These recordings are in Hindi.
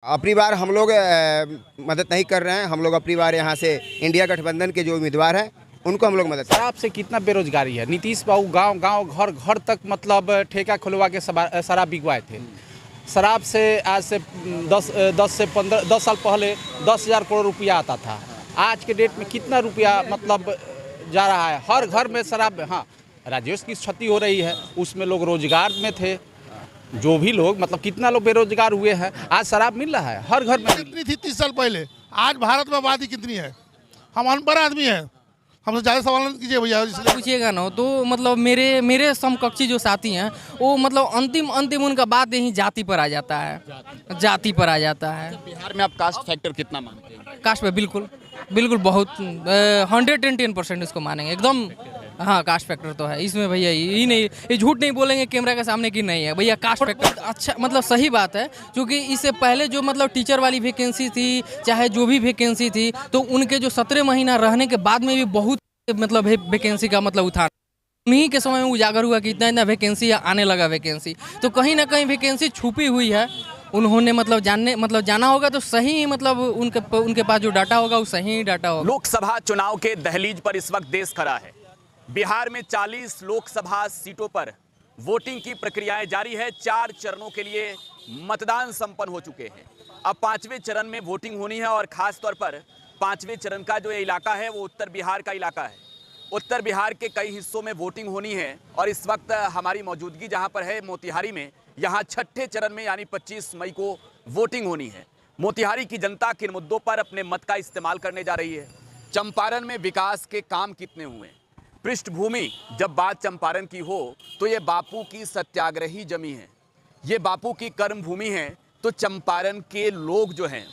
अपनी बार हम लोग मदद नहीं कर रहे हैं। हम लोग अपनी बार यहाँ से इंडिया गठबंधन के जो उम्मीदवार हैं उनको हम लोग मदद। शराब से कितना बेरोजगारी है। नीतीश बाबू गांव गांव घर घर तक मतलब ठेका खुलवा के शराब बिकवाए थे। शराब से आज से 10 साल पहले 10,000 करोड़ रुपया आता था। आज के डेट में कितना रुपया मतलब जा रहा है। हर घर में शराब। हाँ, राजस्व की क्षति हो रही है, उसमें लोग रोजगार में थे। जो भी लोग मतलब कितना लोग बेरोजगार हुए हैं, आज शराब मिल रहा है हर घर में। कितनी थी 30 साल पहले, आज भारत में आबादी कितनी है। हम अनपढ़ आदमी हैं, हमसे ज़्यादा सवाल नहीं कीजिए भैया। पूछिएगा ना तो मतलब मेरे समकक्षी जो साथी हैं वो मतलब अंतिम उनका बात यही जाति पर आ जाता है। जाति पर आ जाता है। बिहार में आप कास्ट फैक्टर कितना मानते हैं? कास्ट पे बिल्कुल बहुत 110% इसको मानेंगे एकदम। हाँ, कास्ट फैक्टर तो है इसमें भैया। ये नहीं, ये झूठ नहीं बोलेंगे कैमरा के सामने कि नहीं है भैया। कास्ट फैक्टर अच्छा मतलब सही बात है, क्योंकि इससे पहले जो मतलब टीचर वाली वैकेंसी थी, चाहे जो भी वैकेंसी थी, तो उनके जो 17 महीना रहने के बाद में भी बहुत मतलब वैकेंसी का मतलब उठान उन्हीं के समय में उजागर हुआ कि इतना वैकेंसी आने लगा वैकेंसी। तो कहीं ना कहीं वैकेंसी छुपी हुई है। उन्होंने मतलब जाना होगा तो सही मतलब उनके पास जो डाटा होगा वो सही डाटा होगा। लोकसभा चुनाव के दहलीज पर इस वक्त देश खड़ा है। बिहार में 40 लोकसभा सीटों पर वोटिंग की प्रक्रियाएं जारी है। 4 चरणों के लिए मतदान संपन्न हो चुके हैं। अब 5वें चरण में वोटिंग होनी है और खास तौर पर 5वें चरण का जो इलाका है वो उत्तर बिहार का इलाका है। उत्तर बिहार के कई हिस्सों में वोटिंग होनी है और इस वक्त हमारी मौजूदगी जहां पर है मोतिहारी में, यहां 6ठे चरण में यानी 25 मई को वोटिंग होनी है। मोतिहारी की जनता किन मुद्दों पर अपने मत का इस्तेमाल करने जा रही है? चंपारण में विकास के काम कितने हुए? पृष्ठभूमि जब बात चंपारण की हो तो ये बापू की सत्याग्रही जमी है, ये बापू की कर्म भूमि है। तो चंपारण के लोग जो हैं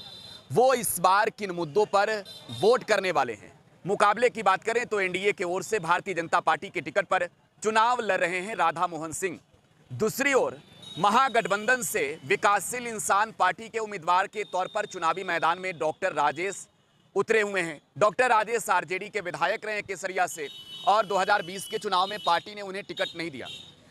वो इस बार किन मुद्दों पर वोट करने वाले हैं? मुकाबले की बात करें तो एनडीए की ओर से भारतीय जनता पार्टी के टिकट पर चुनाव लड़ रहे हैं राधा मोहन सिंह। दूसरी ओर महागठबंधन से विकासशील इंसान पार्टी के उम्मीदवार के तौर पर चुनावी मैदान में डॉक्टर राजेश उतरे हुए हैं। डॉक्टर राजेश आरजेडी के विधायक रहे केसरिया से और 2020 के चुनाव में पार्टी ने उन्हें टिकट नहीं दिया।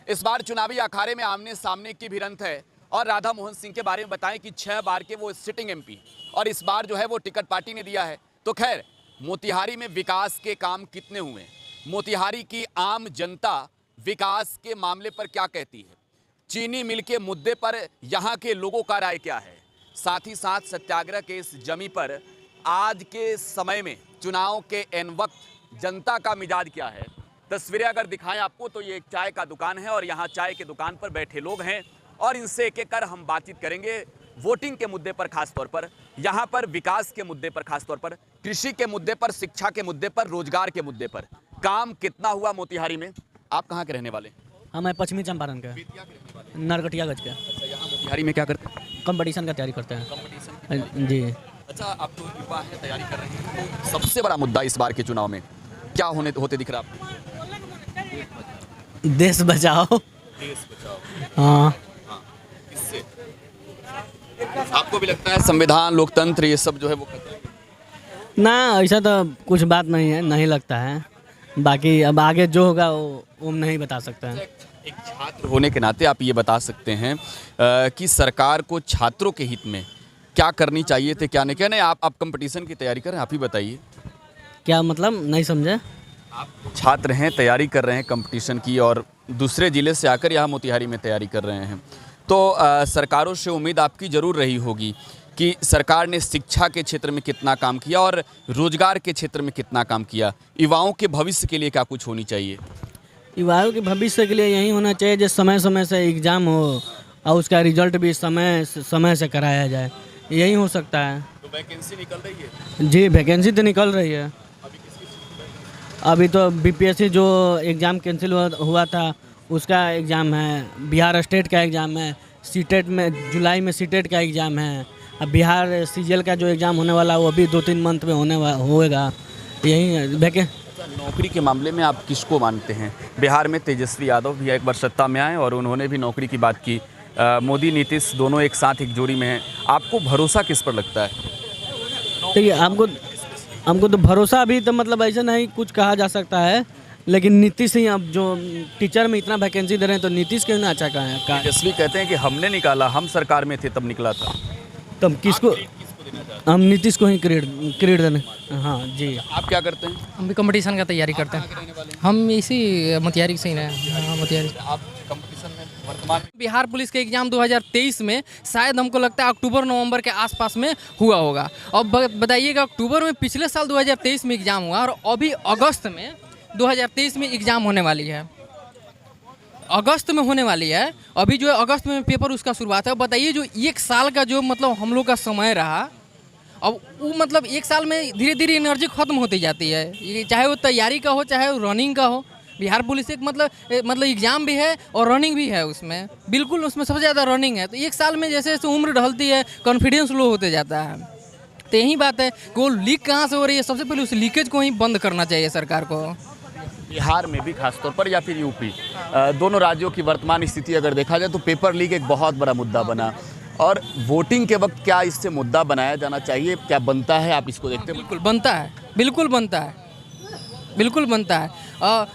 इस बार चुनावी अखाड़े में आमने सामने की भिड़ंत है। और राधा मोहन सिंह के बारे में बताएं कि 6 बार के वो सिटिंग एमपी और इस बार जो है वो टिकट पार्टी ने दिया है। तो खैर, मोतिहारी में विकास के काम कितने हुए? मोतिहारी की आम जनता विकास के मामले पर क्या कहती है? चीनी मिल के मुद्दे पर यहाँ के लोगों का राय क्या है? साथ ही साथ सत्याग्रह के इस जमी पर आज के समय में चुनाव के एन वक्त जनता का मिजाज क्या है? तस्वीरें अगर दिखाएं आपको तो ये एक चाय का दुकान है और यहाँ चाय की दुकान पर बैठे लोग हैं और इनसे एक एक कर हम बातचीत करेंगे वोटिंग के मुद्दे पर, खास तौर पर यहाँ पर विकास के मुद्दे पर, खास तौर पर कृषि के मुद्दे पर, शिक्षा के मुद्दे पर, रोजगार के मुद्दे पर। काम कितना हुआ मोतिहारी में? आप कहाँ के रहने वाले? हम पश्चिमी चंपारण के, नरकटियागंज के। अच्छा, यहाँ मोतिहारी में क्या करते हैं? कंपटीशन का तैयारी करते हैं। कंपटीशन जी। अच्छा, आप तो युवा है, तैयारी कर रहे हैं, तो सबसे बड़ा मुद्दा इस बार के चुनाव में क्या होते दिख रहा है आपको? देश बचाओ। देश बचाओ। हाँ। इससे आपको भी लगता है संविधान, लोकतंत्र, ये सब जो है वो खतरे में? ना, ऐसा तो कुछ बात नहीं है, नहीं लगता है। बाकी अब आगे जो होगा वो हम नहीं बता सकते हैं। एक छात्र होने के नाते आप ये बता सकते हैं कि सरकार को छात्रों के हित में क्या करनी चाहिए थे, क्या नहीं? क्या नहीं, आप कंपटीशन की तैयारी कर रहे हैं, आप ही बताइए। क्या मतलब, नहीं समझे? आप छात्र हैं, तैयारी कर रहे हैं कंपटीशन की और दूसरे ज़िले से आकर यहाँ मोतिहारी में तैयारी कर रहे हैं, तो सरकारों से उम्मीद आपकी ज़रूर रही होगी कि सरकार ने शिक्षा के क्षेत्र में कितना काम किया और रोजगार के क्षेत्र में कितना काम किया। युवाओं के भविष्य के लिए क्या कुछ होनी चाहिए? युवाओं के भविष्य के लिए यही होना चाहिए जो समय समय से एग्ज़ाम हो और उसका रिजल्ट भी समय से कराया जाए, यही हो सकता है। तो वैकेंसी निकल रही है? जी, वैकेंसी तो निकल रही है। अभी तो बीपीएससी जो एग्ज़ाम कैंसिल हुआ था उसका एग्ज़ाम है, बिहार स्टेट का एग्ज़ाम है, सीटेट में जुलाई में सीटेट का एग्ज़ाम है, अब बिहार सीजीएल का जो एग्ज़ाम होने वाला वो अभी 2-3 मंथ में होएगा। यही नौकरी के मामले में आप किसको मानते हैं? बिहार में तेजस्वी यादव भी एक बार सत्ता में आए और उन्होंने भी नौकरी की बात की। मोदी नीतीश दोनों एक साथ एक जोड़ी में हैं। आपको भरोसा किस पर लगता है? देखिए, हमको तो भरोसा अभी तो मतलब ऐसा नहीं कुछ कहा जा सकता है, लेकिन नीतीश ही, अब जो टीचर में इतना वैकेंसी दे रहे हैं तो नीतीश क्यों ना अच्छा कहा है। तेजस्वी कहते हैं कि हमने निकाला, हम सरकार में थे तब निकला था। तब किसको हम नीतीश को ही क्रेडिट देने। हाँ जी। आप क्या करते हैं? हम भी कंपटीशन का तैयारी करते हैं। हम इसी मोतिहारी से ही रहे। हाँ, मोतिहारी। आप कंपटीशन में वर्तमान बिहार पुलिस के एग्ज़ाम 2023 में शायद हमको लगता है अक्टूबर नवंबर के आसपास में हुआ होगा। अब बताइएगा, अक्टूबर में पिछले साल 2023 में एग्ज़ाम हुआ और अभी अगस्त में 2023 में एग्ज़ाम होने वाली है। अगस्त में होने वाली है। अभी जो है अगस्त में पेपर उसका शुरुआत है। बताइए, जो एक साल का जो मतलब हम लोग का समय रहा, अब वो मतलब एक साल में धीरे धीरे एनर्जी खत्म होती जाती है। ये चाहे वो तैयारी का हो, चाहे वो रनिंग का हो। बिहार पुलिस एक मतलब एग्ज़ाम भी है और रनिंग भी है उसमें, बिल्कुल उसमें सबसे ज़्यादा रनिंग है। तो एक साल में जैसे जैसे उम्र ढलती है, कॉन्फिडेंस लो होते जाता है। तो यही बात है कि वो लीक कहाँ से हो रही है, सबसे पहले उस लीकेज को ही बंद करना चाहिए सरकार को। बिहार में भी खासतौर पर या फिर यूपी, दोनों राज्यों की वर्तमान स्थिति अगर देखा जाए तो पेपर लीक एक बहुत बड़ा मुद्दा बना, और वोटिंग के वक्त क्या इससे मुद्दा बनाया जाना चाहिए, क्या बनता है, आप इसको देखते हैं? बिल्कुल बनता है, बिल्कुल बनता है, बिल्कुल बनता है।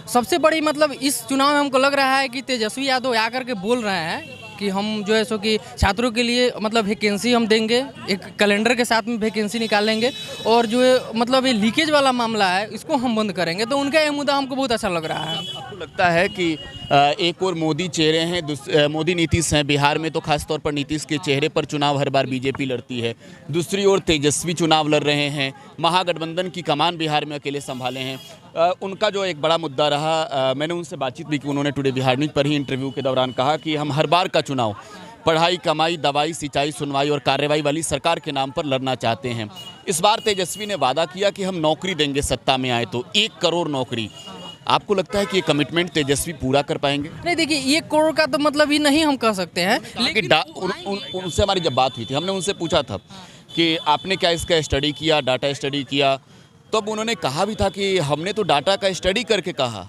सबसे बड़ी मतलब इस चुनाव में हमको लग रहा है कि तेजस्वी यादव आकर के बोल रहे हैं कि हम जो है सो कि छात्रों के लिए मतलब वैकेंसी हम देंगे, एक कैलेंडर के साथ में वैकेंसी निकालेंगे, और जो है मतलब ये लीकेज वाला मामला है इसको हम बंद करेंगे। तो उनका ये मुद्दा हमको बहुत अच्छा लग रहा है। आपको लगता है कि एक और मोदी चेहरे हैं, मोदी नीतीश हैं बिहार में, तो खासतौर पर नीतीश के चेहरे पर चुनाव हर बार बीजेपी लड़ती है, दूसरी ओर तेजस्वी चुनाव लड़ रहे हैं, महागठबंधन की कमान बिहार में अकेले संभाले हैं। उनका जो एक बड़ा मुद्दा रहा, मैंने उनसे बातचीत भी की, उन्होंने टुडे बिहार न्यूज़ पर ही इंटरव्यू के दौरान कहा कि हम हर बार का चुनाव पढ़ाई, कमाई, दवाई, सिंचाई, सुनवाई और कार्रवाई वाली सरकार के नाम पर लड़ना चाहते हैं। इस बार तेजस्वी ने वादा किया कि हम नौकरी देंगे सत्ता में आए तो, 1 करोड़ नौकरी। आपको लगता है कि ये कमिटमेंट तेजस्वी पूरा कर पाएंगे? नहीं, देखिए 1 करोड़ का तो मतलब ही नहीं हम कह सकते हैं, लेकिन उनसे हमारी जब बात हुई थी, हमने उनसे पूछा था कि आपने क्या इसका स्टडी किया, डाटा स्टडी किया, तब उन्होंने कहा भी था कि हमने तो डाटा का स्टडी करके कहा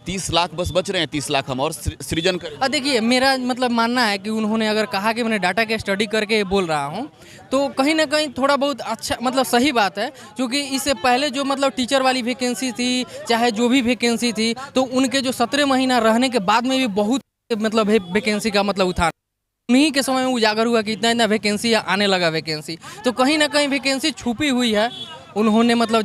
30 लाख बस बच रहे हैं, 30 लाख हम और सृजन करें। देखिए मेरा मतलब मानना है कि उन्होंने अगर कहा कि मैंने डाटा के स्टडी करके बोल रहा हूँ, तो कहीं ना कहीं थोड़ा बहुत अच्छा मतलब सही बात है, क्योंकि इससे पहले जो मतलब टीचर वाली वैकेंसी थी, चाहे जो भी वैकेंसी थी, तो उनके जो 17 महीना रहने के बाद में भी बहुत मतलब वैकेंसी का मतलब उठान उन्हीं के समय में उजागर हुआ कि इतना इतना वैकेंसी आने लगा वैकेंसी। तो कहीं ना कहीं वैकेंसी छुपी हुई है। उन्होंने मतलब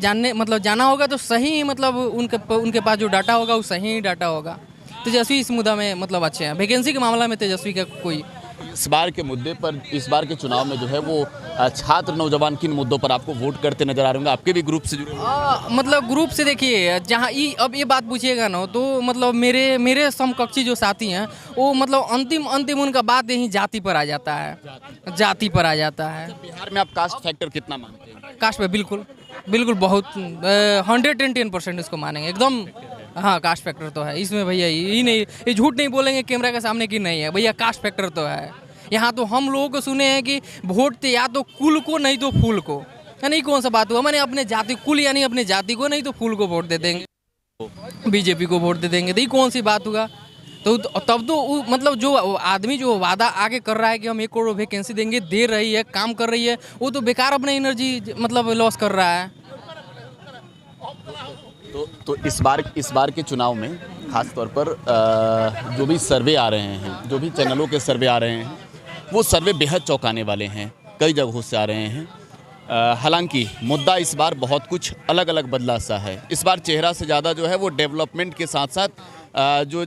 जाना होगा तो सही मतलब उनके पास जो डाटा होगा वो सही डाटा होगा। तेजस्वी इस मुद्दा में मतलब अच्छे हैं, वैकेंसी के मामला में तेजस्वी का कोई। इस बार के मुद्दे पर, इस बार के चुनाव में जो है वो छात्र नौजवान किन मुद्दों पर आपको वोट करते नजर आ रहे होंगे? आपके भी ग्रुप से जुड़े मतलब ग्रुप से देखिए, जहाँ अब ये बात पूछिएगा ना, तो मतलब मेरे समकक्षी जो साथी हैं वो मतलब अंतिम उनका बात यही जाति पर आ जाता है, जाति पर आ जाता है। बिहार में आप कास्ट फैक्टर कितना मानते हैं? कास्ट पे बिल्कुल बहुत 110% इसको मानेंगे एकदम। हाँ, कास्ट फैक्टर तो है इसमें भैया, ये नहीं, ये झूठ नहीं बोलेंगे कैमरा के सामने कि नहीं है भैया, कास्ट फैक्टर तो है। यहाँ तो हम लोगों को सुने हैं कि वोट तो या तो कुल को नहीं तो फूल को, नहीं कौन सा बात हुआ, मैंने अपने जाति, कुल यानी अपने जाति को, नहीं तो फूल को वोट दे देंगे, बीजेपी को वोट दे देंगे, तो ये कौन सी बात हुआ? तो तब तो मतलब जो आदमी जो वादा आगे कर रहा है कि हम 1 करोड़ वैकेंसी देंगे, दे रही है, काम कर रही है, वो तो बेकार अपने एनर्जी मतलब लॉस कर रहा है। तो इस बार के चुनाव में खास तौर पर जो भी सर्वे आ रहे हैं, जो भी चैनलों के सर्वे आ रहे हैं, वो सर्वे बेहद चौंकाने वाले हैं, कई जगहों से आ रहे हैं। हालांकि मुद्दा इस बार बहुत कुछ अलग अलग बदला सा है। इस बार चेहरा से ज़्यादा जो है वो डेवलपमेंट के साथ साथ जो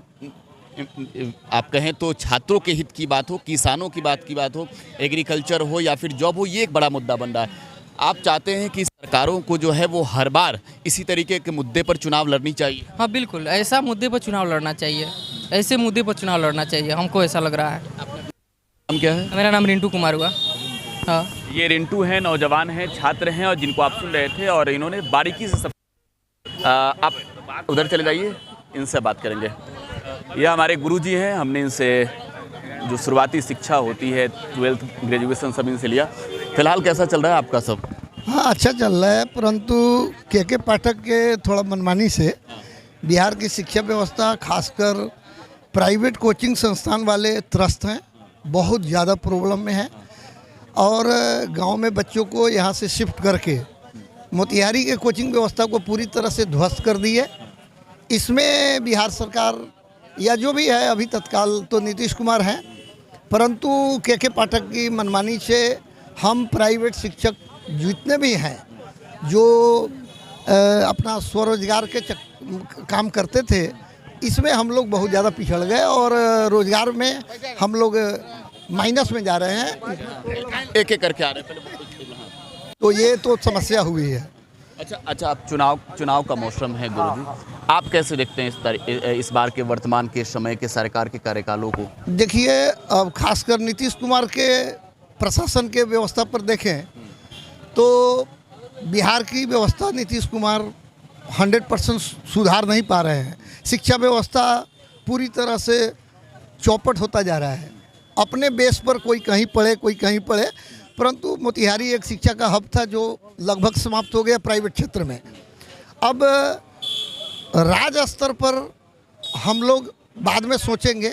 आप कहें तो छात्रों के हित की बात हो, किसानों की बात हो, एग्रीकल्चर हो या फिर जॉब हो, ये एक बड़ा मुद्दा बन रहा है। आप चाहते हैं कि सरकारों को जो है वो हर बार इसी तरीके के मुद्दे पर चुनाव लड़नी चाहिए? हाँ बिल्कुल, ऐसा मुद्दे पर चुनाव लड़ना चाहिए, ऐसे मुद्दे पर चुनाव लड़ना चाहिए, हमको ऐसा लग रहा है। नाम क्या है? मेरा नाम रिंटू कुमार हुआ। हाँ, ये रिंटू हैं, नौजवान हैं, छात्र हैं, और जिनको आप सुन रहे थे, और इन्होंने बारीकी से सब आप उधर चले जाइए, इनसे बात करेंगे। ये हमारे गुरुजी हैं, हमने इनसे जो शुरुआती शिक्षा होती है, 12th ग्रेजुएशन सब इनसे लिया। फिलहाल कैसा चल रहा है आपका सब? हाँ, अच्छा चल रहा है, परंतु के पाठक के थोड़ा मनमानी से बिहार की शिक्षा व्यवस्था, खासकर प्राइवेट कोचिंग संस्थान वाले त्रस्त हैं, बहुत ज़्यादा प्रॉब्लम में है, और गांव में बच्चों को यहाँ से शिफ्ट करके मोतिहारी के कोचिंग व्यवस्था को पूरी तरह से ध्वस्त कर दी है। इसमें बिहार सरकार या जो भी है, अभी तत्काल तो नीतीश कुमार हैं, परंतु के पाठक की मनमानी से हम प्राइवेट शिक्षक जितने भी हैं जो अपना स्वरोजगार के काम करते थे, इसमें हम लोग बहुत ज़्यादा पिछड़ गए और रोजगार में हम लोग माइनस में जा रहे हैं। एक एक करके आ रहे हैं पहले। तो ये तो समस्या हुई है। अच्छा, अब चुनाव का मौसम है गुरुजी, आप कैसे देखते हैं इस बार के वर्तमान के समय के सरकार के कार्यकालों को? देखिए, अब खासकर नीतीश कुमार के प्रशासन के व्यवस्था पर देखें तो बिहार की व्यवस्था नीतीश कुमार 100% सुधार नहीं पा रहे हैं। शिक्षा व्यवस्था पूरी तरह से चौपट होता जा रहा है। अपने बेस पर कोई कहीं पढ़े कोई कहीं पढ़े, परंतु मोतिहारी एक शिक्षा का हब था जो लगभग समाप्त हो गया प्राइवेट क्षेत्र में। अब राज्य स्तर पर हम लोग बाद में सोचेंगे,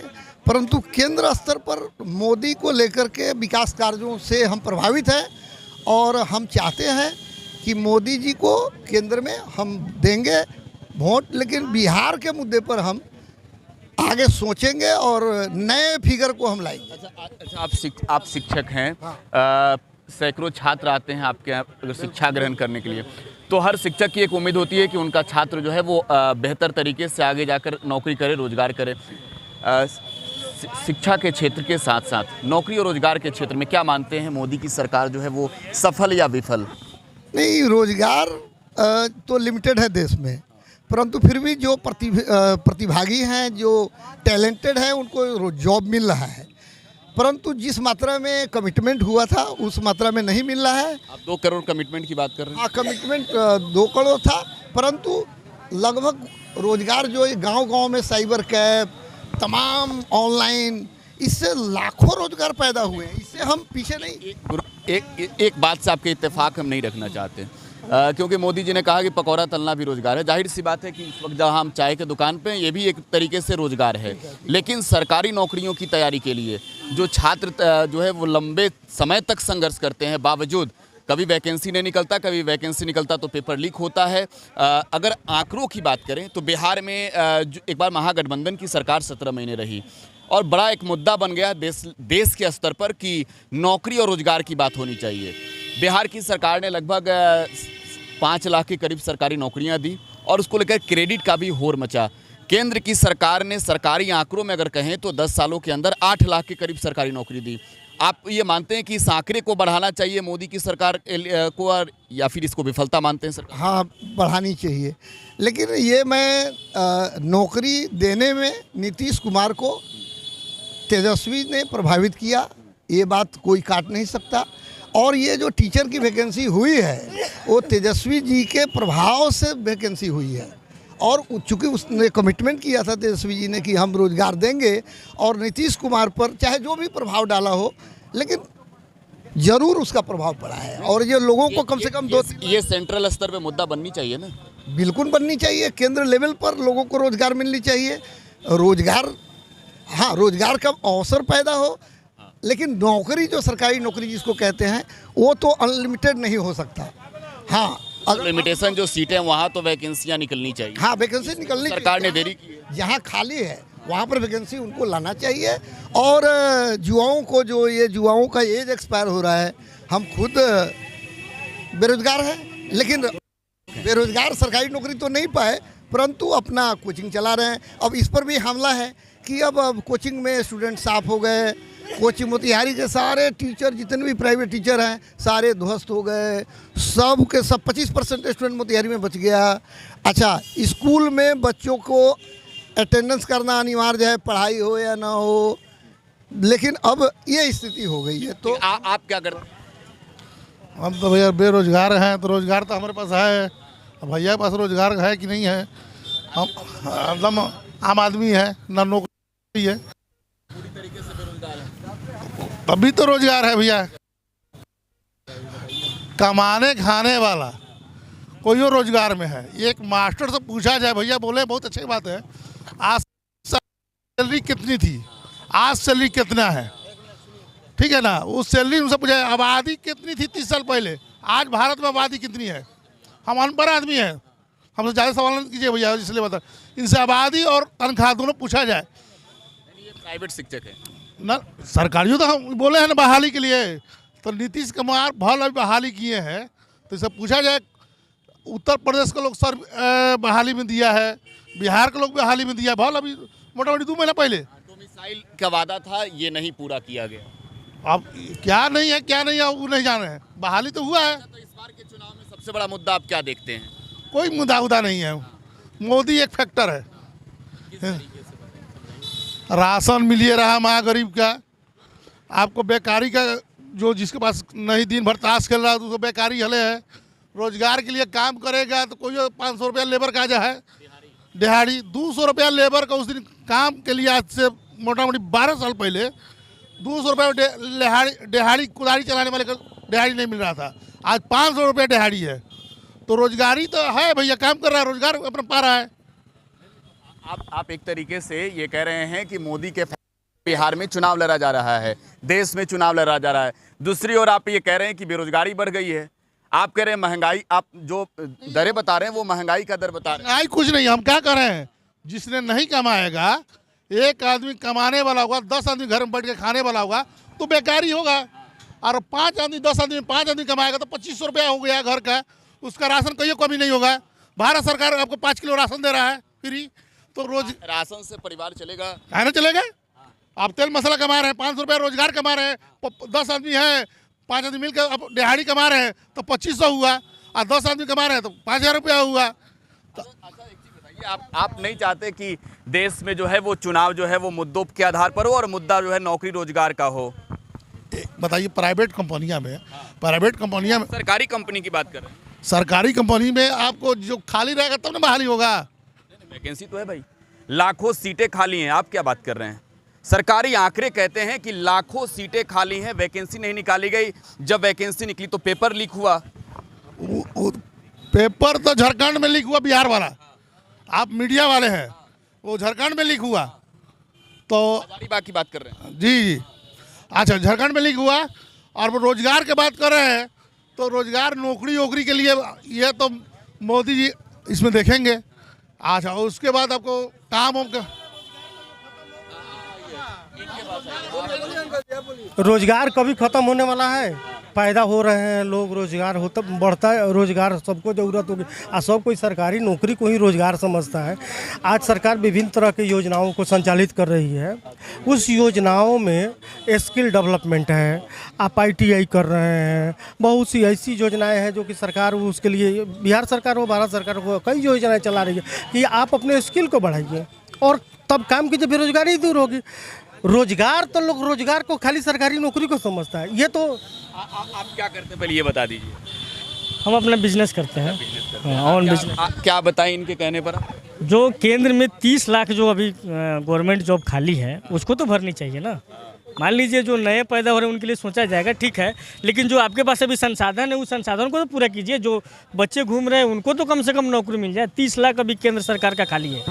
परंतु केंद्र स्तर पर मोदी को लेकर के विकास कार्यों से हम प्रभावित हैं और हम चाहते हैं कि मोदी जी को केंद्र में हम देंगे वोट, लेकिन बिहार के मुद्दे पर हम आगे सोचेंगे और नए फिगर को हम लाएंगे। अच्छा, आप शिक्षक हैं, सैकड़ों छात्र आते हैं आपके यहाँ शिक्षा ग्रहण करने के लिए, तो हर शिक्षक की एक उम्मीद होती है कि उनका छात्र जो है वो बेहतर तरीके से आगे जाकर नौकरी करे, रोजगार करे। शिक्षा के क्षेत्र के साथ साथ नौकरी और रोजगार के क्षेत्र में क्या मानते हैं, मोदी की सरकार जो है वो सफल या विफल? नहीं, रोजगार तो लिमिटेड है देश में, परंतु फिर भी जो प्रतिभागी हैं, जो टैलेंटेड हैं, उनको जॉब मिल रहा है, परंतु जिस मात्रा में कमिटमेंट हुआ था उस मात्रा में नहीं मिल रहा है। आप 2 करोड़ कमिटमेंट की बात कर रहे हैं? हाँ, कमिटमेंट 2 करोड़ था, परंतु लगभग रोजगार जो गांव-गांव में साइबर कैफ, तमाम ऑनलाइन, इससे लाखों रोजगार पैदा हुए हैं। इससे हम पीछे नहीं। एक बात से आपके इत्तेफाक हम नहीं रखना चाहते, क्योंकि मोदी जी ने कहा कि पकौड़ा तलना भी रोजगार है। जाहिर सी बात है कि इस वक्त जहाँ हम चाय के दुकान पे हैं, ये भी एक तरीके से रोजगार है। लेकिन सरकारी नौकरियों की तैयारी के लिए जो छात्र जो है वो लंबे समय तक संघर्ष करते हैं, बावजूद कभी वैकेंसी नहीं निकलता, कभी वैकेंसी निकलता तो पेपर लीक होता है। अगर आंकड़ों की बात करें तो बिहार में एक बार महागठबंधन की सरकार 17 महीने रही और बड़ा एक मुद्दा बन गया देश के स्तर पर कि नौकरी और रोजगार की बात होनी चाहिए। बिहार की सरकार ने लगभग 5 लाख के करीब सरकारी नौकरियां दी और उसको लेकर क्रेडिट का भी होर मचा। केंद्र की सरकार ने सरकारी आंकड़ों में अगर कहें तो 10 सालों के अंदर 8 लाख के करीब सरकारी नौकरी दी। आप ये मानते हैं कि इस आंकड़े को बढ़ाना चाहिए मोदी की सरकार को, या फिर इसको विफलता मानते हैं सरकार? हाँ, बढ़ानी चाहिए, लेकिन ये मैं नौकरी देने में नीतीश कुमार को तेजस्वी ने प्रभावित किया, ये बात कोई काट नहीं सकता। और ये जो टीचर की वैकेंसी हुई है वो तेजस्वी जी के प्रभाव से वैकेंसी हुई है, और चूँकि उसने कमिटमेंट किया था तेजस्वी जी ने कि हम रोजगार देंगे, और नीतीश कुमार पर चाहे जो भी प्रभाव डाला हो, लेकिन जरूर उसका प्रभाव पड़ा है। और ये लोगों को कम से कम ये सेंट्रल स्तर पे मुद्दा बननी चाहिए ना? बिल्कुल बननी चाहिए। केंद्र लेवल पर लोगों को रोजगार मिलनी चाहिए। रोजगार, हाँ, रोजगार का अवसर पैदा हो, लेकिन नौकरी जो सरकारी नौकरी जिसको कहते हैं वो तो अनलिमिटेड नहीं हो सकता। हाँ, अगर लिमिटेशन जो सीटें वहाँ तो वैकेंसियाँ निकलनी चाहिए। हाँ, वैकेंसी निकलनी, सरकार ने देरी की है। जहाँ खाली है वहाँ पर वैकेंसी उनको लाना चाहिए। और युवाओं को, जो ये युवाओं का एज एक्सपायर हो रहा है, हम खुद बेरोजगार हैं, लेकिन बेरोजगार सरकारी नौकरी तो नहीं पाए, परंतु अपना कोचिंग चला रहे हैं। अब इस पर भी हमला है कि अब कोचिंग में स्टूडेंट साफ हो गए, कोचिंग मोतिहारी के सारे टीचर, जितने भी प्राइवेट टीचर हैं, सारे ध्वस्त हो गए, सब के सब 25% स्टूडेंट मोतिहारी में बच गया। अच्छा, स्कूल में बच्चों को अटेंडेंस करना अनिवार्य है, पढ़ाई हो या ना हो, लेकिन अब ये स्थिति हो गई है। तो आप क्या करते? हम तो भैया बेरोजगार हैं, तो रोजगार तो हमारे पास है। अब भैया के पास रोजगार है कि नहीं है? हम एकदम आम आदमी है, ना नौकरी है, तभी तो रोजगार है भैया। कमाने खाने वाला कोई और रोजगार में है। एक मास्टर से पूछा जाए, भैया बोले बहुत अच्छी बात है, आज सैलरी कितनी थी, आज सैलरी कितना है, ठीक है ना? उस सैलरी उनसे पूछा, आबादी कितनी थी 30 साल पहले, आज भारत में आबादी कितनी है? हम अनपढ़ आदमी हैं, हमसे ज़्यादा सवाल नहीं कीजिए भैया, इसलिए बता, इनसे आबादी और तनख्वाह दोनों पूछा जाए। प्राइवेट शिक्षक है ना, सरकारियों तो हम बोले हैं ना बहाली के लिए तो नीतीश कुमार भल अभी बहाली किए हैं, तो इसे पूछा जाए उत्तर प्रदेश के लोग सर बहाली में दिया है, बिहार के लोग बहाली में दिया, भल अभी मोटा मोटी 2 महीना पहले। डोमिसाइल का वादा था, ये नहीं पूरा किया गया। अब क्या नहीं है वो नहीं जान रहे हैं, बहाली तो हुआ है। तो इस बार के चुनाव में सबसे बड़ा मुद्दा आप क्या देखते हैं? कोई मुद्दा उदा नहीं है, मोदी एक फैक्टर है। राशन मिलिए रहा महागरीब का, आपको बेकारी का जो जिसके पास नहीं दिन भर ताश खेल रहा है उसको बेकारी हले है, रोजगार के लिए काम करेगा तो कोई 500 रुपया लेबर का जा है दिहाड़ी, 200 रुपया लेबर का उस दिन काम के लिए आज से मोटा मोटी 12 साल पहले 200 रुपये दिहाड़ी कुदारी चलाने वाले का दिहाड़ी नहीं मिल रहा था, आज 500 रुपये दिहाड़ी है। तो रोजगारी तो है भैया, काम कर रहा है, रोजगार अपना पा रहा है। आप एक तरीके से ये कह रहे हैं कि मोदी के बिहार में चुनाव लड़ा जा रहा है, देश में चुनाव लड़ा जा रहा है। दूसरी ओर आप ये कह रहे हैं कि बेरोजगारी बढ़ गई है, आप कह रहे हैं महंगाई, आप जो दरें बता रहे हैं वो महंगाई का दर बता रहे हैं। महंगाई कुछ नहीं, हम क्या कर रहे हैं, जिसने नहीं कमाएगा, एक आदमी कमाने वाला होगा, 10 आदमी घर में बैठ के खाने वाला होगा तो बेकारी होगा, और 5 आदमी 10 आदमी 5 आदमी कमाएगा तो 2500 रुपया हो गया घर का, उसका राशन कहीं कमी नहीं होगा। भारत सरकार आपको 5 किलो राशन दे रहा है फ्री, तो रोज राशन से परिवार चलेगा? कहना चलेगा। आप तेल मसाला कमा रहे हैं, 500 रुपया रोजगार कमा रहे हैं, 10 आदमी है, 5 आदमी मिलकर अब दिहाड़ी कमा रहे हैं तो 2500 हुआ, और 10 आदमी कमा रहे हैं तो 5000 रुपया हुआ। अच्छा एक चीज बताइए, आप नहीं चाहते कि देश में जो है वो चुनाव जो है वो मुद्दों के आधार पर हो और मुद्दा जो है नौकरी रोजगार का हो? बताइए, प्राइवेट कंपनियां में सरकारी कंपनी की बात कर रहे हैं। सरकारी कंपनी में आपको जो खाली रहेगा तब ना बहाली होगा। वैकेंसी तो है भाई, लाखों सीटें खाली हैं, आप क्या बात कर रहे हैं? सरकारी आंकड़े कहते हैं कि लाखों सीटें खाली हैं, वैकेंसी नहीं निकाली गई। जब वैकेंसी निकली तो पेपर लीक हुआ। पेपर तो झारखंड में लीक हुआ, बिहार वाला, आप मीडिया वाले हैं, वो झारखंड में लीक हुआ। तो हजारीबाग की बात कर रहे हैं? जी अच्छा, झारखंड में लीक हुआ। और वो रोजगार की बात कर रहे हैं, तो रोजगार नौकरी के लिए ये तो मोदी जी इसमें देखेंगे। अच्छा, उसके बाद आपको काम का रोजगार कभी खत्म होने वाला है? पैदा हो रहे हैं लोग, रोजगार होता बढ़ता है, रोजगार सबको जरूरत होगी, और सब कोई सरकारी नौकरी को ही रोजगार समझता है। आज सरकार विभिन्न तरह की योजनाओं को संचालित कर रही है, उस योजनाओं में स्किल डेवलपमेंट है, आप ITI कर रहे हैं, बहुत सी ऐसी योजनाएं हैं जो कि सरकार उसके लिए, बिहार सरकार हो भारत सरकार हो, कई योजनाएं चला रही है कि आप अपने स्किल को बढ़ाइए और तब काम कीजिए, बेरोजगारी दूर होगी। रोजगार तो लोग रोजगार को खाली सरकारी नौकरी को समझता है, ये तो आप क्या करते हैं पहले ये बता दीजिए। हम अपना बिजनेस करते हैं, ऑन बिजनेस। क्या बताएं इनके कहने पर? जो केंद्र में 30 लाख जो अभी गवर्नमेंट जॉब खाली है उसको तो भरनी चाहिए ना। मान लीजिए जो नए पैदा हो रहे हैं उनके लिए सोचा जाएगा, ठीक है, लेकिन जो आपके पास अभी संसाधन है उस संसाधन को तो पूरा कीजिए। जो बच्चे घूम रहे हैं उनको तो कम से कम नौकरी मिल जाए। 30 लाख अभी केंद्र सरकार का खाली है,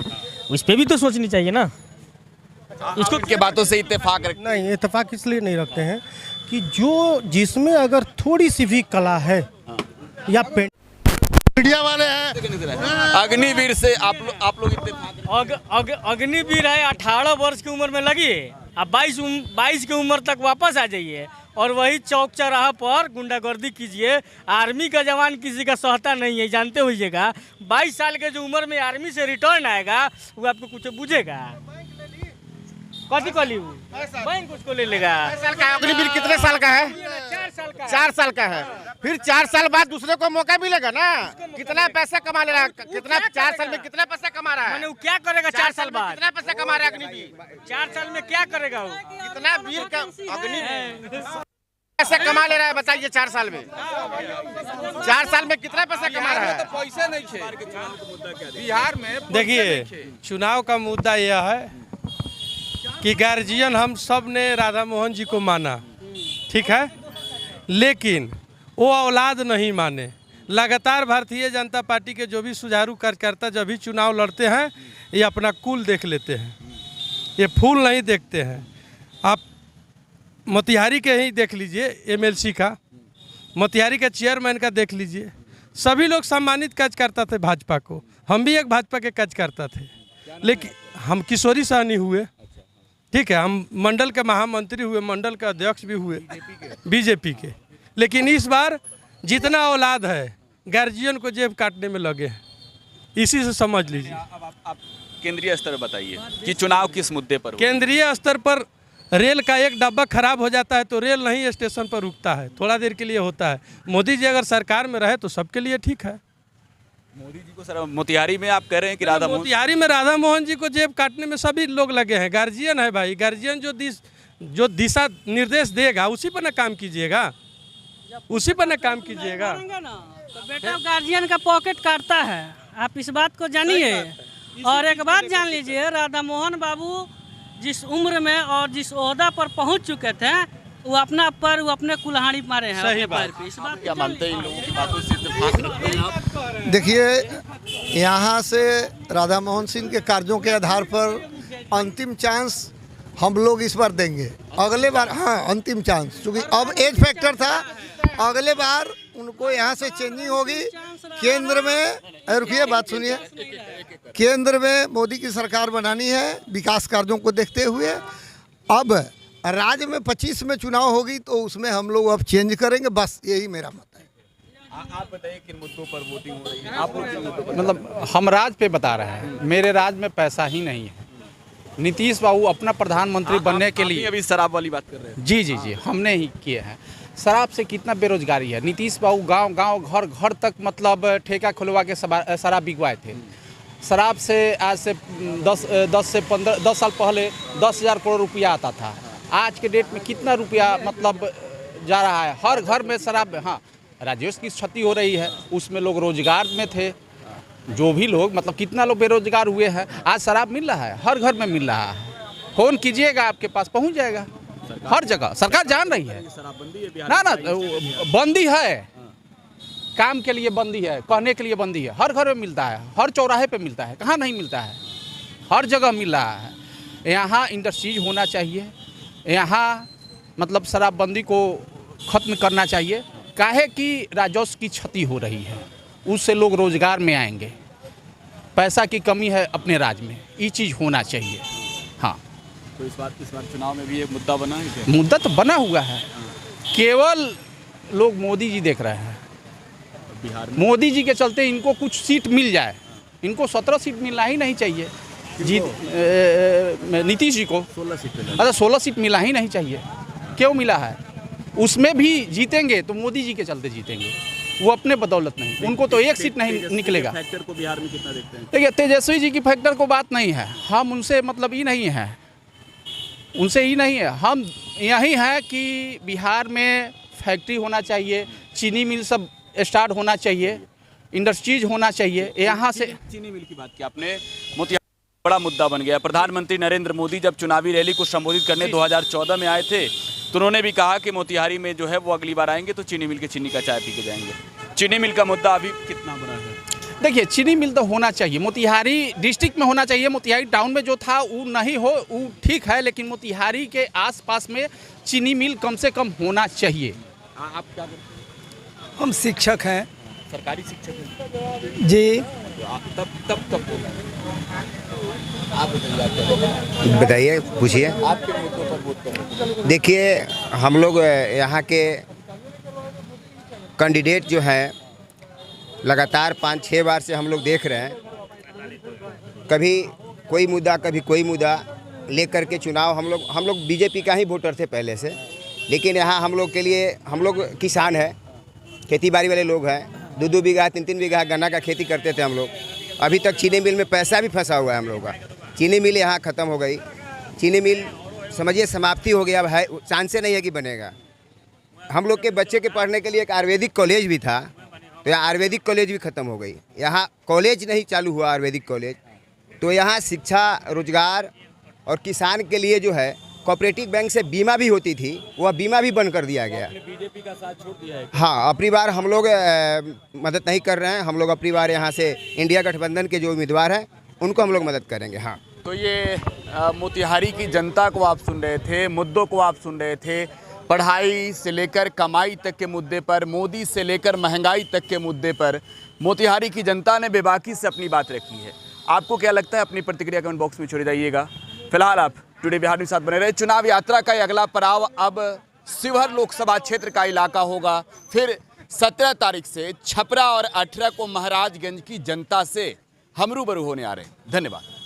उस पर भी तो सोचनी चाहिए ना। इसको के बातों से इत्तेफाक रखते नहीं, इत्तेफाक इसलिए नहीं रखते हैं कि जो जिसमें अगर थोड़ी सी भी कला है या मीडिया वाले हैं। अग्निवीर से आप लोग इत्तेफाक? अग्निवीर है, 18 वर्ष की उम्र में लगी, अब 22 की उम्र तक वापस आ जाइए और वही चौक चौराहा पर गुंडागर्दी कीजिए। आर्मी का जवान किसी का सहता नहीं है, जानते होइएगा। 22 साल के जो उम्र में आर्मी से रिटर्न आएगा वो आपको कुछ बुझेगा? कथी कली बैंक उसको ले लेगा। अग्निवीर कितने साल का है? 4 साल का है। फिर 4 साल बाद दूसरे को मौका मिलेगा ना। कितना पैसा कमा ले रहा है, कितना 4 साल में कितना पैसा कमा रहा है? मैंने वो क्या करेगा 4 साल बाद? कितना पैसा कमा रहा है अग्निवीर? 4 साल में क्या करेगा वो? कितना वीर का अग्निवीर पैसा कमा ले रहा है बताइए? 4 साल में 4 साल में कितना पैसा कमा रहा है? पैसे नहीं थे बिहार में। देखिए, चुनाव का मुद्दा यह है कि गार्जियन हम सब ने राधा मोहन जी को माना, ठीक है, लेकिन वो औलाद नहीं माने। लगातार भारतीय जनता पार्टी के जो भी सुचारू कार्यकर्ता जब भी चुनाव लड़ते हैं ये अपना कुल देख लेते हैं, ये फूल नहीं देखते हैं। आप मोतिहारी के ही देख लीजिए, MLC का, मोतिहारी का चेयरमैन का देख लीजिए, सभी लोग सम्मानित कार्यकर्ता थे भाजपा को। हम भी एक भाजपा के कार्यकर्ता थे, लेकिन हम किशोरी सहनी हुए, ठीक है, हम मंडल के महामंत्री हुए, मंडल के अध्यक्ष भी हुए बीजेपी के। लेकिन इस बार जितना औलाद है गार्जियन को जेब काटने में लगे हैं, इसी से समझ लीजिए। अब आप केंद्रीय स्तर पर बताइए कि चुनाव किस मुद्दे पर हो? केंद्रीय स्तर पर रेल का एक डब्बा खराब हो जाता है तो रेल नहीं स्टेशन पर रुकता है, थोड़ा देर के लिए होता है। मोदी जी अगर सरकार में रहे तो सबके लिए ठीक है। मोदी जी को सर मोतिहारी में आप कह रहे हैं कि राधा मोहन, मोतिहारी में राधा मोहन जी को जेब काटने में सभी लोग लगे हैं। गार्जियन है भाई, गार्जियन जो दिशा निर्देश देगा उसी पर ना काम कीजिएगा, उसी पर ना काम कीजिएगा। तो बेटा गार्जियन का पॉकेट काटता है, आप इस बात को जानिए। और एक बात जान लीजिए, राधा मोहन बाबू जिस उम्र में और जिस ओहदा पर पहुंच चुके थे वो अपने कुल्हाड़ी मारे हैं। सही अपने बात। पैर पे। इस बात क्या मानते हैं इन लोगों की बातों से इत्तेफाक रखते हैं आप? देखिए, यहाँ से राधा मोहन सिंह के कार्यों के आधार पर अंतिम चांस हम लोग इस बार देंगे। अगले बार हाँ अंतिम चांस, क्योंकि अब एज फैक्टर था। अगले बार उनको यहाँ से चेंजिंग होगी। केंद्र में रुकिए बात सुनिए, केंद्र में मोदी की सरकार बनानी है विकास कार्यों को देखते हुए। अब राज्य में 25 में चुनाव होगी तो उसमें हम लोग अब चेंज करेंगे, बस यही मेरा मत है। आप बताइए किन मुद्दों पर वोटिंग हो रही है? आप लोग किन मुद्दों पर? मतलब हम राज पे बता रहे हैं, मेरे राज में पैसा ही नहीं है। नीतीश बाबू अपना प्रधानमंत्री बनने के लिए अभी शराब वाली बात कर रहे हैं। जी जी जी हमने ही किए हैं। शराब से कितना बेरोजगारी है। नीतीश बाबू गांव गांव घर घर तक मतलब ठेका खुलवा के शराब बिकवाए थे। शराब से आज से 10 साल पहले 10,000 करोड़ रुपया आता था। आज के डेट में कितना रुपया मतलब जा रहा है, हर घर में शराब। हाँ, राजस्व की क्षति हो रही है, उसमें लोग रोजगार में थे, जो भी लोग मतलब कितना लोग बेरोजगार हुए हैं। आज शराब मिल रहा है, हर घर में मिल रहा है। फोन कीजिएगा आपके पास पहुंच जाएगा, हर जगह सरकार जान रही है। ना बंदी है, काम के लिए बंदी है, कहने के लिए बंदी है। हर घर में मिलता है, हर चौराहे पे मिलता है, कहाँ नहीं मिलता है, हर जगह मिल रहा है। यहाँ इंडस्ट्रीज होना चाहिए, यहाँ मतलब शराबबंदी को ख़त्म करना चाहिए। काहे कि राजस्व की क्षति हो रही है, उससे लोग रोजगार में आएंगे। पैसा की कमी है अपने राज्य में, ये चीज़ होना चाहिए। हाँ, तो इस बार चुनाव में भी एक मुद्दा बना है क्या? मुद्दा तो बना हुआ है, केवल लोग मोदी जी देख रहे हैं। बिहार में मोदी जी के चलते इनको कुछ सीट मिल जाए। इनको 17 सीट मिलना ही नहीं चाहिए। नीतीश जी को 16 सीट पे अच्छा 16 सीट मिला ही नहीं चाहिए। क्यों मिला है? उसमें भी जीतेंगे तो मोदी जी के चलते जीतेंगे, वो अपने बदौलत नहीं। उनको तो एक सीट नहीं निकलेगा। फैक्टर को बिहार में कितना देखते हैं? देखिए, तेजस्वी जी की फैक्टर को बात नहीं है, हम उनसे मतलब ही नहीं है, उनसे ही नहीं है। हम यही है कि बिहार में फैक्ट्री होना चाहिए, चीनी मिल सब स्टार्ट होना चाहिए, इंडस्ट्रीज होना चाहिए। यहाँ से चीनी मिल की बात की आपने, मोतिहारी बड़ा मुद्दा बन गया। प्रधानमंत्री नरेंद्र मोदी जब चुनावी रैली को संबोधित करने 2014 में आए थे तो उन्होंने भी कहा कि मोतिहारी में जो है वो अगली बार आएंगे तो चीनी मिल के चीनी का चाय पी के जाएंगे। चीनी मिल का मुद्दा अभी कितना बड़ा है? देखिए, चीनी मिल तो होना चाहिए, मोतिहारी डिस्ट्रिक्ट में होना चाहिए। मोतिहारी टाउन में जो था वो नहीं हो, वो ठीक है, लेकिन मोतिहारी के आसपास में चीनी मिल कम से कम होना चाहिए। आप क्या करते हैं? हम शिक्षक हैं। सरकारी शिक्षक हैं जी। तब आप बताइए, पूछिए। आपके मुद्दों पर वोट करें। देखिए, हम लोग यहाँ के कैंडिडेट जो हैं लगातार 5-6 बार से हम लोग देख रहे हैं, कभी कोई मुद्दा लेकर के चुनाव। हम लोग बीजेपी का ही वोटर थे पहले से, लेकिन यहाँ हम लोग के लिए, हम लोग किसान हैं, खेती बाड़ी वाले लोग हैं, 2-2 बीघा 3-3 बीघा गन्ना का खेती करते थे हम लोग। अभी तक चीनी मिल में पैसा भी फंसा हुआ है हम लोग का। चीनी मिल यहाँ ख़त्म हो गई, चीनी मिल समझिए समाप्ति हो गया। अब है, चांस नहीं है कि बनेगा। हम लोग के बच्चे के पढ़ने के लिए एक आयुर्वेदिक कॉलेज भी था, तो यहाँ आयुर्वेदिक कॉलेज भी ख़त्म हो गई। यहाँ कॉलेज नहीं चालू हुआ आयुर्वेदिक कॉलेज। तो यहाँ शिक्षा, रोजगार और किसान के लिए जो है कोऑपरेटिव बैंक से बीमा भी होती थी, वह बीमा भी बंद कर दिया गया। बीजेपी का साथ छोड़ दिया है। हाँ, अपनी बार हम लोग मदद नहीं कर रहे हैं। हम लोग अपनी बार यहाँ से इंडिया गठबंधन के जो उम्मीदवार हैं उनको हम लोग मदद करेंगे। हाँ, तो ये मोतिहारी की जनता को आप सुन रहे थे, मुद्दों को आप सुन रहे थे। पढ़ाई से लेकर कमाई तक के मुद्दे पर, मोदी से लेकर महंगाई तक के मुद्दे पर मोतिहारी की जनता ने बेबाकी से अपनी बात रखी है। आपको क्या लगता है? अपनी प्रतिक्रिया कमेंट बॉक्स में छोड़ जाइएगा। फिलहाल आप टुडे बिहार के साथ बने रहे। चुनाव यात्रा का अगला पड़ाव अब शिवहर लोकसभा क्षेत्र का इलाका होगा। फिर 17 तारीख से छपरा और 18 को महाराजगंज की जनता से हम रूबरू होने आ रहे हैं। धन्यवाद।